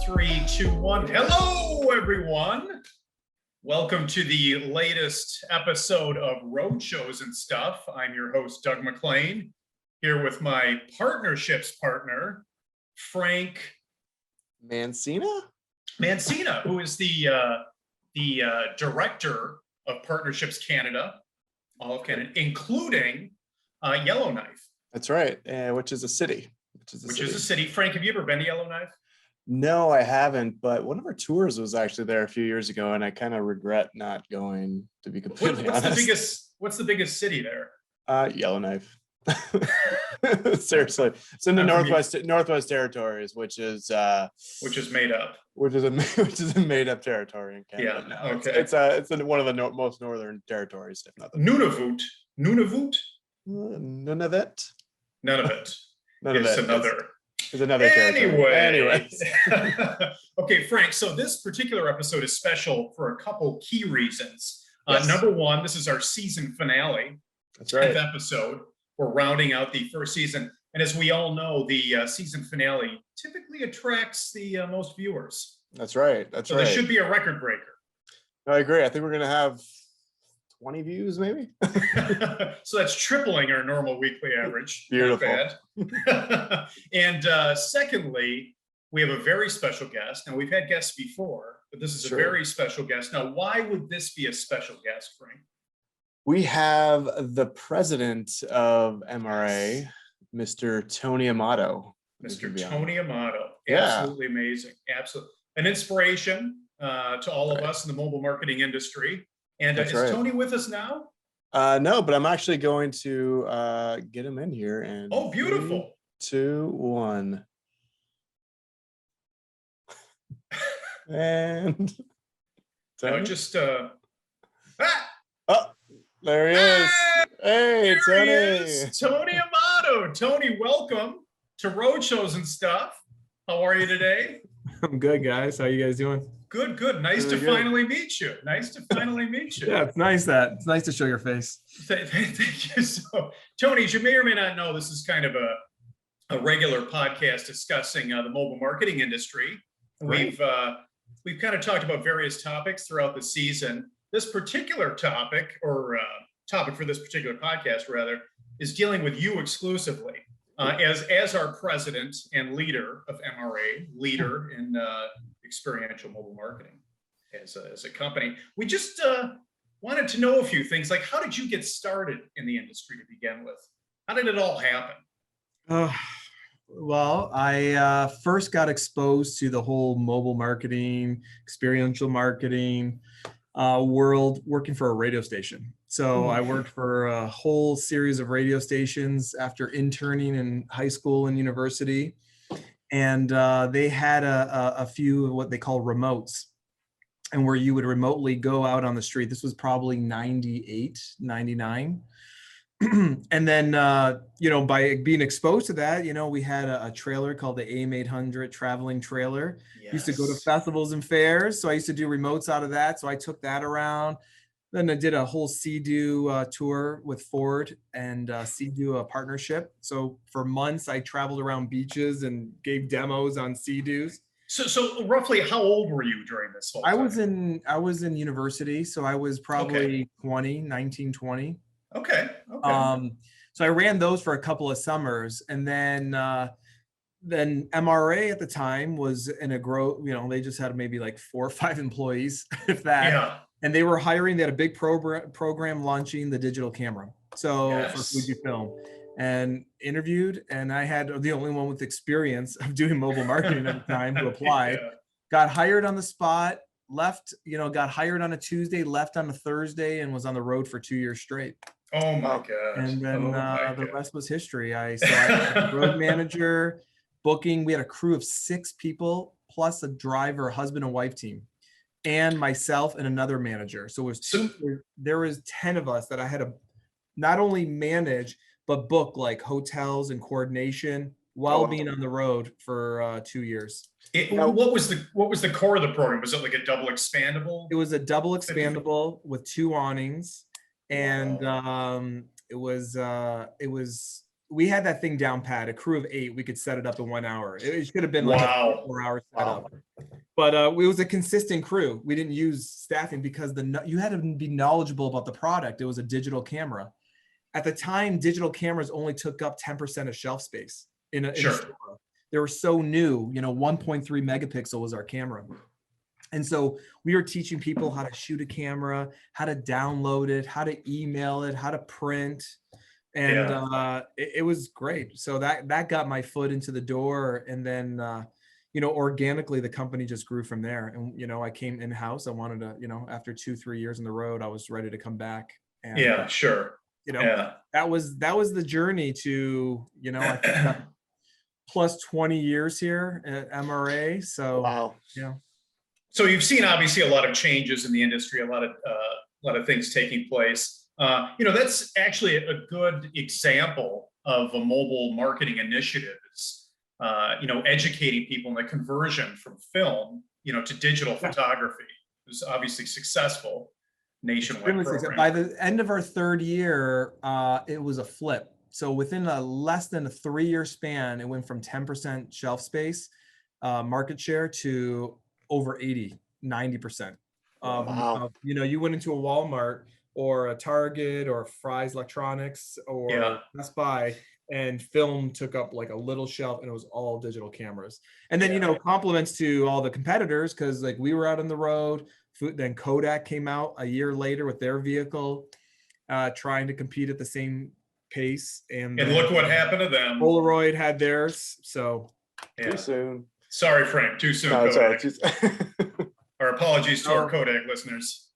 Three, two, one. Hello, everyone. Welcome to the latest episode of Roadshows and Stuff. I'm your host, Doug McLean, here with my partnerships partner, Frank Mancina, who is the director of Partnerships Canada, all of Canada, including Yellowknife. That's right, which is a city. Which is a city. Frank, have you ever been to Yellowknife? No, I haven't, but one of our tours was actually there a few years ago, and I kind of regret not going, to be completely honest. What's the biggest city there? Yellowknife. Seriously, it's in the Northwest Territories, which is made up. Which is a made up territory in Canada. Yeah. No, okay. It's one of the most northern territories, if not the Nunavut. None of it. None of it. None of it. It's another territory. Anyways. Okay, Frank, so this particular episode is special for a couple key reasons. Yes. Number one, this is our season finale. That's right. 10th episode. We're rounding out the first season. And as we all know, the season finale typically attracts the most viewers. That's right. So this should be a record breaker. I agree. I think we're going to have 20 views, maybe. So that's tripling our normal weekly average. Beautiful. Not bad. And secondly, we have a very special guest. Now, we've had guests before, but this is a very special guest. Now, why would this be a special guest, Frank? We have the president of MRA, Mr. Tony Amato. Mr. Tony Amato. Yeah. Absolutely amazing. Absolutely. An inspiration to all of us in the mobile marketing industry. And is Tony with us now? No, but I'm actually going to get him in here. And oh, beautiful. 3, 2, 1. And no, just oh, there he is. Hey, Tony. Tony Amato. Tony, welcome to Roadshows and Stuff. How are you today? I'm good, guys. How you guys doing? Good. Nice to finally meet you. Yeah, it's nice to show your face. Thank you. So, Tony, as you may or may not know, this is kind of a regular podcast discussing the mobile marketing industry. Right. We've kind of talked about various topics throughout the season. This particular topic, or topic for this particular podcast, rather, is dealing with you exclusively. As our president and leader of MRA, leader in experiential mobile marketing as a company, we just wanted to know a few things, like how did you get started in the industry to begin with? How did it all happen? Well, I first got exposed to the whole mobile marketing, experiential marketing world working for a radio station. So I worked for a whole series of radio stations after interning in high school and university. And they had a few of what they call remotes, and where you would remotely go out on the street. This was probably 98, 99. And then, by being exposed to that, we had a trailer called the AIM 800 traveling trailer. Yes. Used to go to festivals and fairs. So I used to do remotes out of that. So I took that around. Then I did a whole Sea-Doo tour with Ford and Sea-Doo partnership. So for months, I traveled around beaches and gave demos on Sea-Doos. So roughly, how old were you during this whole time? I was in university, so I was probably 19, 20. Okay. So I ran those for a couple of summers, and then MRA at the time was in a growth. They just had maybe like 4 or 5 employees, if that. Yeah. And they were hiring. They had a big program launching the digital camera. So for Fujifilm, and interviewed, and I had the only one with experience of doing mobile marketing at the time who applied. Yeah. Got hired on the spot. Left. Got hired on a Tuesday. Left on a Thursday, and was on the road for 2 years straight. Oh my gosh. And then the rest was history. I was a road manager, booking. We had a crew of 6 people plus a driver, husband and wife team, and myself and another manager. So there was 10 of us that I had to not only manage, but book like hotels and coordination while being on the road for 2 years. What was the core of the program? Was it like a double expandable? It was a double expandable with 2 awnings. And it was we had that thing down pat. A crew of 8, we could set it up in 1 hour. It should have been like Wow. a 4-hour setup. But it was a consistent crew. We didn't use staffing because you had to be knowledgeable about the product. It was a digital camera. At the time, digital cameras only took up 10% of shelf space in a Sure. store. They were so new, 1.3 megapixel was our camera. And so we were teaching people how to shoot a camera, how to download it, how to email it, how to print. And it was great. So that got my foot into the door. And then, organically, the company just grew from there. And, I came in-house. I wanted to, after 2-3 years on the road, I was ready to come back. And, Sure. that was the journey to, I think plus 20 years here at MRA. So, Wow. So you've seen obviously a lot of changes in the industry, a lot of things taking place. That's actually a good example of a mobile marketing initiative. Is educating people in the conversion from film, to digital photography. It was obviously successful nationwide program. By the end of our 3rd year, it was a flip. So within less than a 3-year span, it went from 10% shelf space market share to over 90%. Wow. You went into a Walmart or a Target or Fry's Electronics or Best Buy, and film took up like a little shelf, and it was all digital cameras. And then, compliments to all the competitors, because like we were out on the road. Then Kodak came out a year later with their vehicle, trying to compete at the same pace. And look what happened to them. Polaroid had theirs. So too soon. Sorry, Frank. Too soon. No, Kodak. Our apologies to our Kodak listeners.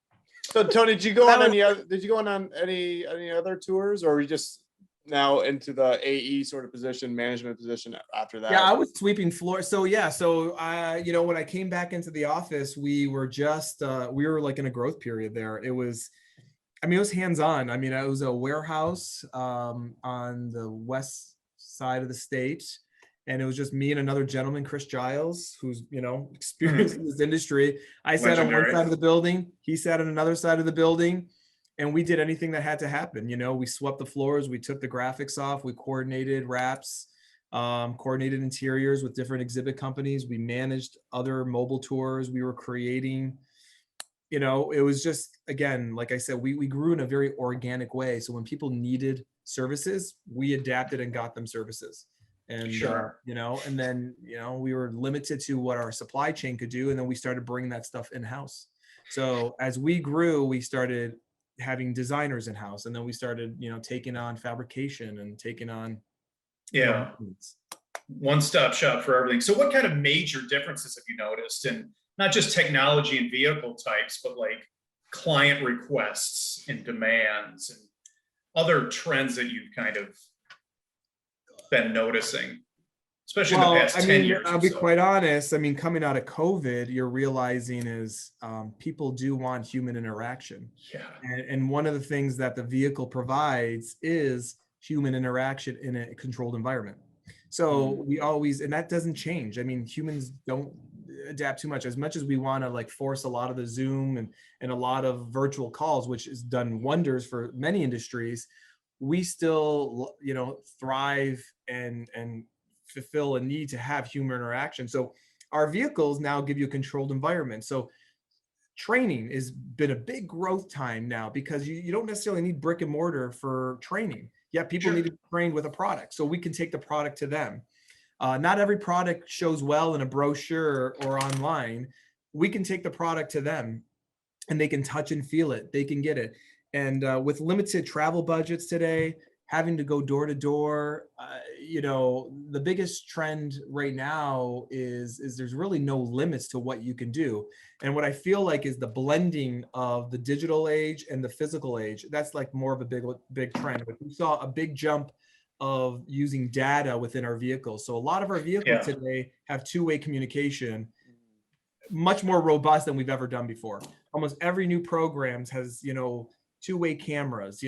So Tony, did you go on any other tours, or were you just now into the AE sort of position, management position after that? Yeah, I was sweeping floors. So when I came back into the office, we were like in a growth period there. It was hands-on. It was a warehouse on the west side of the state. And it was just me and another gentleman, Chris Giles, who's, experienced in this industry. I sat on one side of the building. He sat on another side of the building. And we did anything that had to happen. We swept the floors. We took the graphics off. We coordinated wraps, coordinated interiors with different exhibit companies. We managed other mobile tours. We were creating, it was just, again, like I said, we grew in a very organic way. So when people needed services, we adapted and got them services. And, and then, we were limited to what our supply chain could do. And then we started bringing that stuff in-house. So as we grew, we started having designers in-house. And then we started, taking on fabrication and taking on. One-stop shop for everything. So what kind of major differences have you noticed in not just technology and vehicle types, but like client requests and demands and other trends that you've kind of been noticing, especially in the past 10 years? I'll be quite honest. Coming out of COVID, you're realizing is people do want human interaction. Yeah. And one of the things that the vehicle provides is human interaction in a controlled environment. So we always, and that doesn't change. Humans don't adapt too much as we want to like force a lot of the Zoom and a lot of virtual calls, which has done wonders for many industries. We still, thrive and fulfill a need to have human interaction. So our vehicles now give you a controlled environment. So training has been a big growth time now, because you don't necessarily need brick and mortar for training. Yeah, people need to be trained with a product, so we can take the product to them. Not every product shows well in a brochure or online. We can take the product to them, and they can touch and feel it. They can get it. And with limited travel budgets today, having to go door to door, the biggest trend right now is there's really no limits to what you can do. And what I feel like is the blending of the digital age and the physical age. That's like more of a big trend. But we saw a big jump of using data within our vehicles. So a lot of our vehicles today have two-way communication, much more robust than we've ever done before. Almost every new program has, two-way cameras,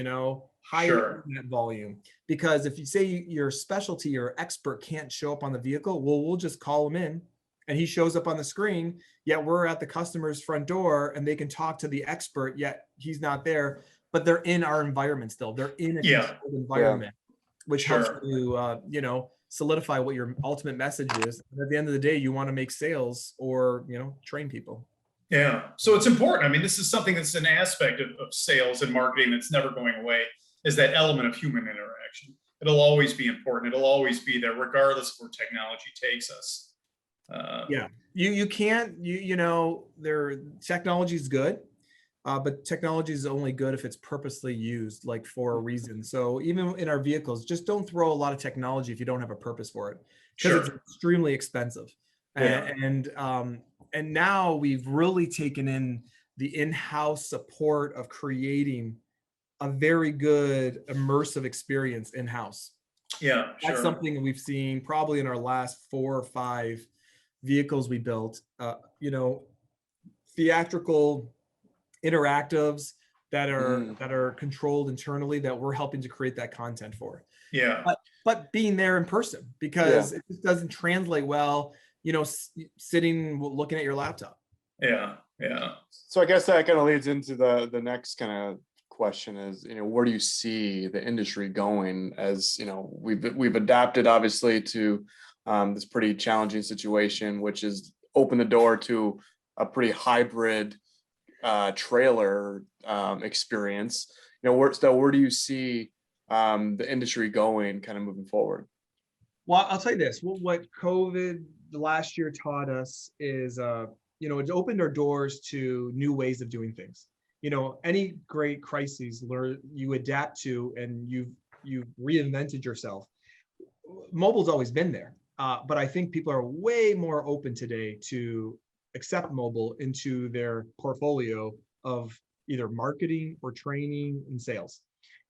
higher internet volume. Because if you say your specialty or expert can't show up on the vehicle, well, we'll just call him in and he shows up on the screen, yet we're at the customer's front door and they can talk to the expert, yet he's not there, but they're in our environment still. They're in a controlled environment. which helps Sure. you, solidify what your ultimate message is. And at the end of the day, you want to make sales or, train people. Yeah. So it's important. I mean, this is something that's an aspect of sales and marketing that's never going away, is that element of human interaction. It'll always be important. It'll always be there, regardless of where technology takes us. Yeah. You can't, technology is good. But technology is only good if it's purposely used, like for a reason. So even in our vehicles, just don't throw a lot of technology if you don't have a purpose for it, because it's Sure. extremely expensive. Yeah. And now we've really taken in the in-house support of creating a very good immersive experience in-house. Yeah. That's Sure. something we've seen probably in our last 4 or 5 vehicles we built. Theatrical interactives that are controlled internally that we're helping to create that content for. Yeah. But being there in person, because it just doesn't translate well, sitting looking at your laptop. Yeah. Yeah. So I guess that kind of leads into the next kind of question is, where do you see the industry going? As we've adapted obviously to this pretty challenging situation, which is open the door to a pretty hybrid trailer experience. Where do you see the industry going kind of moving forward? Well, I'll tell you this, what COVID last year taught us is it opened our doors to new ways of doing things. Any great crises you adapt to, and you've reinvented yourself. Mobile's always been there, but I think people are way more open today to accept mobile into their portfolio of either marketing or training and sales.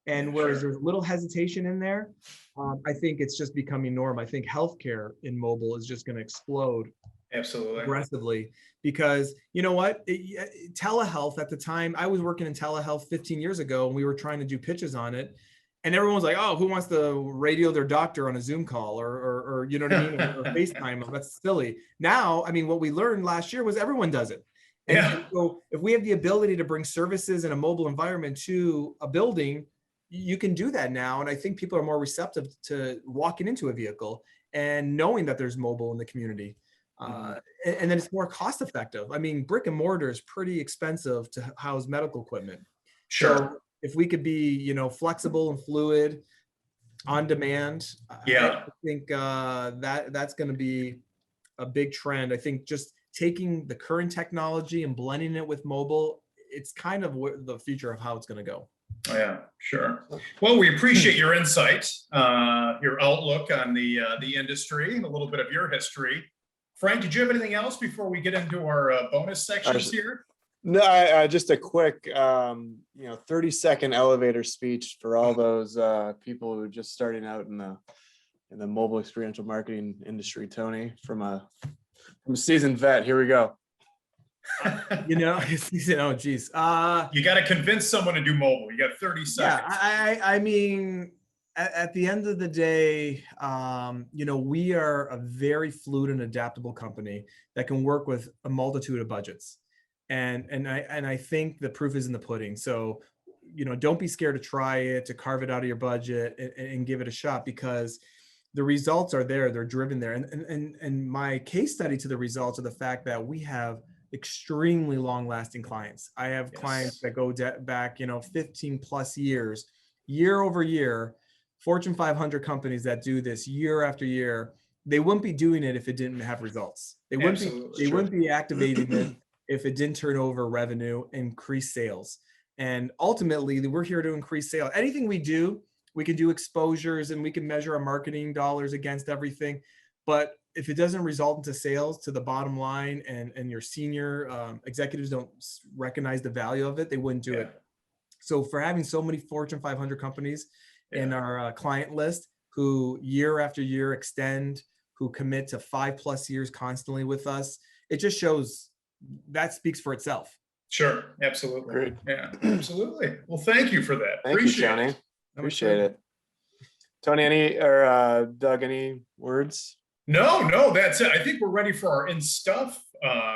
And whereas Sure. there's little hesitation in there, I think it's just becoming norm. I think healthcare in mobile is just going to explode Absolutely. aggressively, because you know what? Telehealth at the time, I was working in telehealth 15 years ago, and we were trying to do pitches on it. And everyone was like, oh, who wants to radio their doctor on a Zoom call or you know what I mean? Or FaceTime. That's silly. Now, I mean, what we learned last year was everyone does it. And so if we have the ability to bring services in a mobile environment to a building, you can do that now. And I think people are more receptive to walking into a vehicle and knowing that there's mobile in the community. And then it's more cost effective. I mean, brick and mortar is pretty expensive to house medical equipment. Sure. So if we could be, flexible and fluid, on demand, Yeah. I think that's going to be a big trend. I think just taking the current technology and blending it with mobile, it's kind of the future of how it's going to go. Yeah, sure. Well, we appreciate your insight, your outlook on the industry, and a little bit of your history. Frank, did you have anything else before we get into our bonus sections here? No, just a quick, 30-second elevator speech for all those people who are just starting out in the mobile experiential marketing industry. Tony, from a seasoned vet, here we go. Oh geez. You got to convince someone to do mobile. You got 30 seconds. Yeah, I mean, at the end of the day, we are a very fluid and adaptable company that can work with a multitude of budgets. And I think the proof is in the pudding. So, don't be scared to try it, to carve it out of your budget and give it a shot, because the results are there. They're driven there. And my case study to the results are the fact that we have extremely long lasting clients. I have clients that go back, 15 plus years, year over year, Fortune 500 companies that do this year after year. They wouldn't be doing it if it didn't have results. They wouldn't be activating it if it didn't turn over revenue, increase sales. And ultimately, we're here to increase sales. Anything we do, we can do exposures and we can measure our marketing dollars against everything. But if it doesn't result into sales to the bottom line, and your senior executives don't recognize the value of it, they wouldn't do it. So for having so many Fortune 500 companies in our client list who year after year extend, who commit to 5+ years constantly with us, it just shows that speaks for itself. Sure. Absolutely. Great. Yeah, absolutely. Well, thank you for that. Thank you, Tony. Appreciate it. Tony, Doug, any words? No, that's it. I think we're ready for our in stuff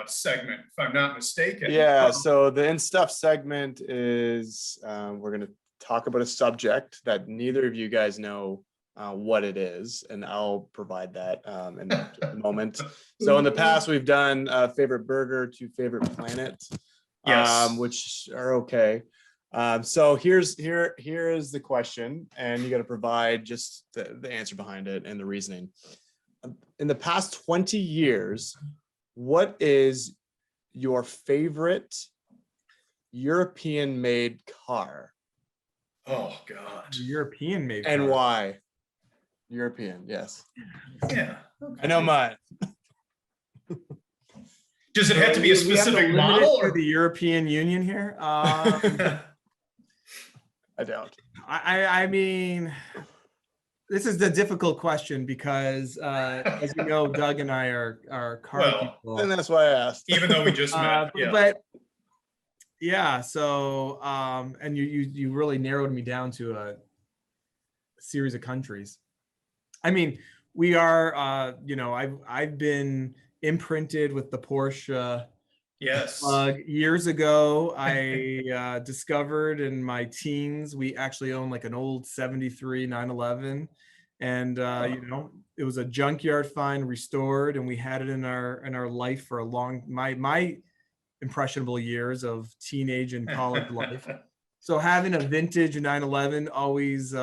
segment, if I'm not mistaken. Yeah. So the in stuff segment is we're going to talk about a subject that neither of you guys know what it is, and I'll provide that in just a moment. So in the past, we've done favorite burger to favorite planet, Yes. which are okay. So here is the question, and you got to provide just the answer behind it and the reasoning. In the past 20 years, what is your favorite European-made car? Oh God. European made. And why? European, yes. Yeah. I know mine. Does it have to be a specific model or or the European Union here? I don't. I mean, this is the difficult question because, as you know, Doug and I are car Well, people. And that's why I asked. even though we just met? Yeah. But yeah, so and you really narrowed me down to a series of countries. I mean, we are, I've been imprinted with the Porsche Yes. years ago. I discovered in my teens, we actually owned like an old 73 911. And, it was a junkyard find, restored, and we had it in our life for a long, my impressionable years of teenage and college life. So having a vintage 911 always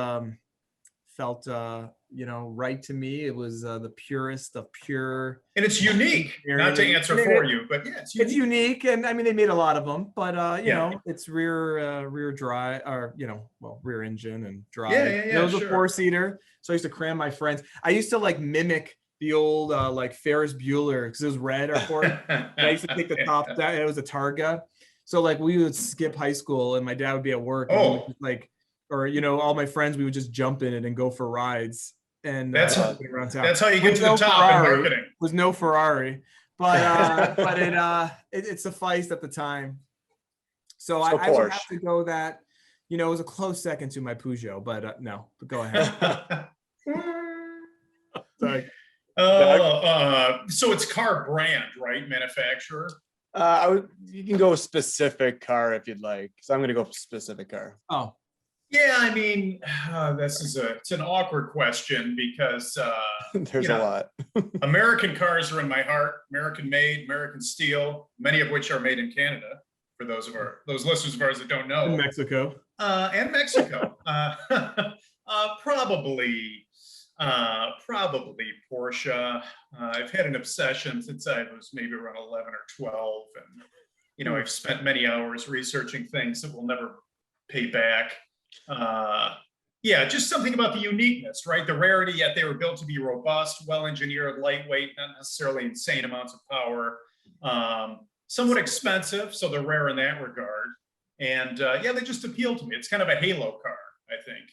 felt right to me. It was the purest of pure, And it's unique. Not to answer for you, but yeah, it's unique. And I mean, they made a lot of them, but Yeah. it's rear drive, or rear engine and drive. Yeah, It was sure. a 4-seater, so I used to cram my friends. I used to like mimic the old like Ferris Bueller, because it was red, our Ford. I used to take the top down. It was a Targa, so like we would skip high school, and my dad would be at work, and we would just, like, or all my friends, we would just jump in it and go for rides. And That's around town. That's how you get to the no top in Ferrari. marketing. Was no Ferrari, but it sufficed at the time. So I would have to go that, it was a close second to my Peugeot, but no, but go ahead. Sorry. So it's car brand, right? Manufacturer. You can go specific car if you'd like. So I'm going to go specific car. Oh. Yeah, I mean, it's an awkward question because there's a lot. American cars are in my heart. American made, American steel, many of which are made in Canada. For those listeners of ours that don't know, in Mexico. And Mexico. Probably Porsche. I've had an obsession since I was maybe around 11 or 12, and I've spent many hours researching things that will never pay back. Just something about the uniqueness, right? The rarity, yet they were built to be robust, well-engineered, lightweight, not necessarily insane amounts of power, somewhat expensive, so they're rare in that regard. And they just appeal to me. It's kind of a halo car, I think.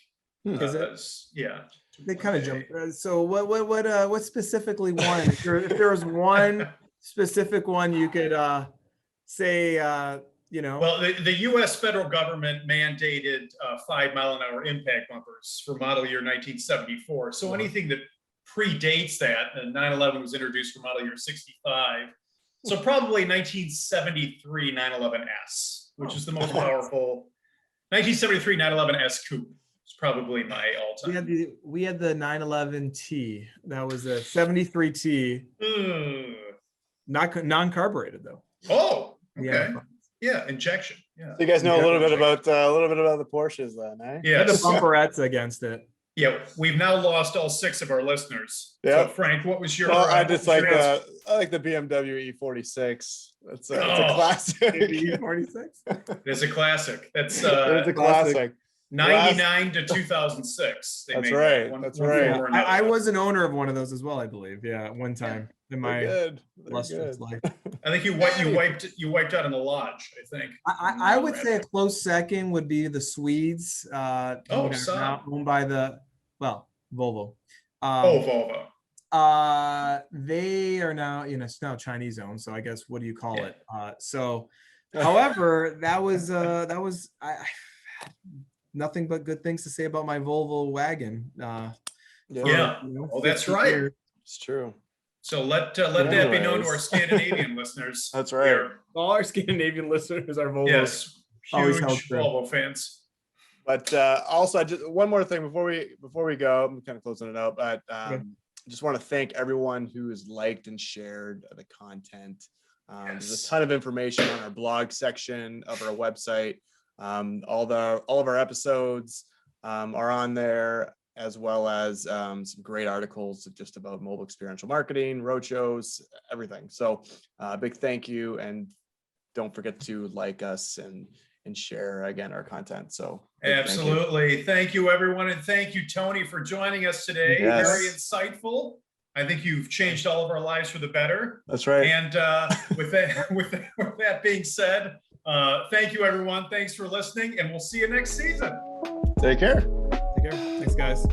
Is it? Yeah. They kind of jump. So what specifically one? If there was one specific one you could say, Well, the U.S. federal government mandated 5-mile-an-hour impact bumpers for model year 1974. So anything that predates that, and 911 was introduced for model year 65. So probably 1973 911S, which is the most powerful. 1973 911S coupe is probably my all-time. We had the 911T. That was a 73T. Not non-carbureted though. Oh, okay. Yeah, injection. Yeah. So you guys know a little bit about the Porsches then, eh? Yeah. The bumperettes against it. Yeah, we've now lost all 6 of our listeners. Yeah. So Frank, what was your? Well, I just like I like the BMW E46. It's a classic. E46. It's a classic. That's it's a classic. 99 to 2006. That's right. That's right. I was an owner of one of those as well, I believe. Yeah, at one time in my illustrious life. I think you wiped out in the lodge. I think. I would say a close second would be the Swedes. Now owned by Volvo. Volvo. They are now, it's now Chinese owned. So I guess, what do you call it? However, that was I nothing but good things to say about my Volvo wagon. That's right. It's true. So let that be known to our Scandinavian listeners. That's right. All our Scandinavian listeners are Volvo. Yes, huge Volvo fans. But also, one more thing before we go, I'm kind of closing it out, but Okay. just want to thank everyone who has liked and shared the content. There's Yes. a ton of information on our blog section of our website. All of our episodes are on there, as well as some great articles just about mobile experiential marketing, roadshows, everything. So big thank you, and don't forget to like us and share again our content. So Absolutely. Thank you, everyone. And thank you, Tony, for joining us today. Yes. Very insightful. I think you've changed all of our lives for the better. That's right. And with that being said, thank you, everyone. Thanks for listening, and we'll see you next season. Take care. Take care. Thanks, guys.